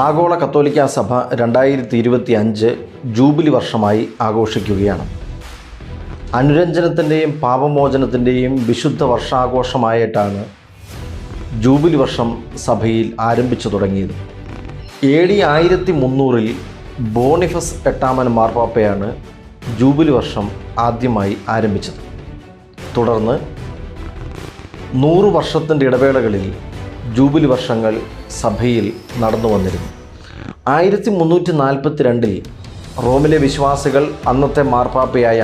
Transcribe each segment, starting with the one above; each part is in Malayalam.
ആഗോള കത്തോലിക്കാ സഭ 2025 ജൂബിലി വർഷമായി ആഘോഷിക്കുകയാണ്. അനുരഞ്ജനത്തിൻ്റെയും പാപമോചനത്തിൻ്റെയും വിശുദ്ധ വർഷാഘോഷമായിട്ടാണ് ജൂബിലി വർഷം സഭയിൽ ആരംഭിച്ചു തുടങ്ങിയത്. AD 1300 ബോണിഫസ് 8 മാർപ്പാപ്പയാണ് ജൂബിലി വർഷം ആദ്യമായി ആരംഭിച്ചത്. തുടർന്ന് 100 വർഷത്തിൻ്റെ ഇടവേളകളിൽ ജൂബിലി വർഷങ്ങൾ സഭയിൽ നടന്നു വന്നിരുന്നു. 1342 റോമിലെ വിശ്വാസികൾ അന്നത്തെ മാർപ്പാപ്പയായ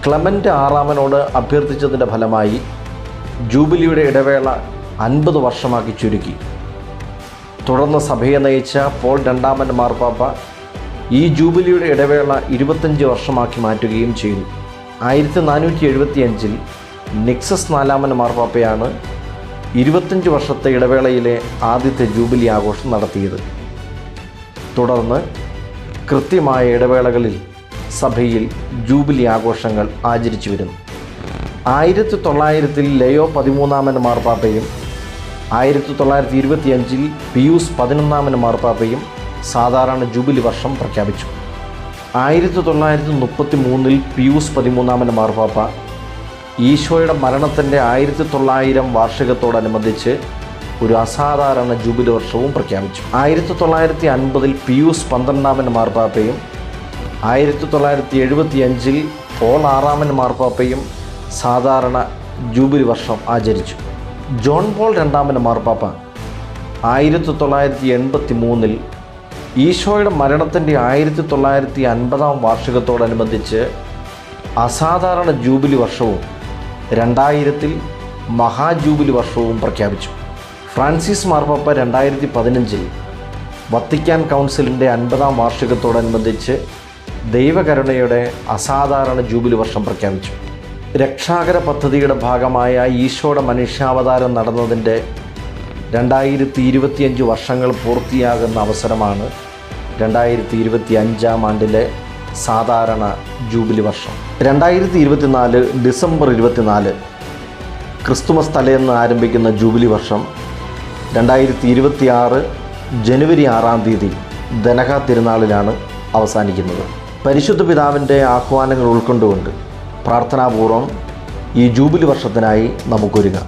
ക്ലെമൻ്റ് VI അഭ്യർത്ഥിച്ചതിൻ്റെ ഫലമായി ജൂബിലിയുടെ ഇടവേള 50 വർഷമാക്കി ചുരുക്കി. തുടർന്ന് സഭയെ നയിച്ച പോൾ II മാർപ്പാപ്പ ഈ ജൂബിലിയുടെ ഇടവേള 25 വർഷമാക്കി മാറ്റുകയും ചെയ്തു. 1475 നിക്സസ് IV മാർപ്പാപ്പയാണ് 25 വർഷത്തെ ഇടവേളയിലെ ആദ്യത്തെ ജൂബിലി ആഘോഷം നടത്തിയത്. തുടർന്ന് കൃത്യമായ ഇടവേളകളിൽ സഭയിൽ ജൂബിലി ആഘോഷങ്ങൾ ആചരിച്ചു വരുന്നു. 1900 ലയോ 13 മാർപ്പാപ്പയും 1925 പിയൂസ് 11 മാർപ്പാപ്പയും സാധാരണ ജൂബിലി വർഷം പ്രഖ്യാപിച്ചു. 1933 പിയൂസ് 13 മാർപ്പാപ്പ ഈശോയുടെ മരണത്തിൻ്റെ 1900 വാർഷികത്തോടനുബന്ധിച്ച് ഒരു അസാധാരണ ജൂബിലി വർഷവും പ്രഖ്യാപിച്ചു. 1950 പിയൂസ് 12 മാർപ്പാപ്പയും 1975 പോൾ VI മാർപ്പാപ്പയും സാധാരണ ജൂബിലി വർഷം ആചരിച്ചു. ജോൺ പോൾ II മാർപ്പാപ്പ 1983 ഈശോയുടെ മരണത്തിൻ്റെ 1950 വാർഷികത്തോടനുബന്ധിച്ച് അസാധാരണ ജൂബിലി വർഷവും 2000 മഹാജൂബിലി വർഷവും പ്രഖ്യാപിച്ചു. ഫ്രാൻസിസ് മാർപ്പാപ്പ 2015 വത്തിക്കാൻ കൗൺസിലിൻ്റെ 50 വാർഷികത്തോടനുബന്ധിച്ച് ദൈവകരുണയുടെ അസാധാരണ ജൂബിലി വർഷം പ്രഖ്യാപിച്ചു. രക്ഷാകര പദ്ധതിയുടെ ഭാഗമായ ഈശോയുടെ മനുഷ്യാവതാരം നടന്നതിൻ്റെ 2025 വർഷങ്ങൾ പൂർത്തിയാകുന്ന അവസരമാണ് 2025 ആണ്ടിലെ സാധാരണ ജൂബിലി വർഷം. 2024 ഡിസംബർ 24 ക്രിസ്തുമസ് തലേന്ന് ആരംഭിക്കുന്ന ജൂബിലി വർഷം 2026 ജനുവരി 6 ധനഹ തിരുനാളിലാണ് അവസാനിക്കുന്നത്. പരിശുദ്ധ പിതാവിൻ്റെ ആഹ്വാനങ്ങൾ ഉൾക്കൊണ്ടുകൊണ്ട് പ്രാർത്ഥനാപൂർവം ഈ ജൂബിലി വർഷത്തിനായി നമുക്കൊരുങ്ങാം.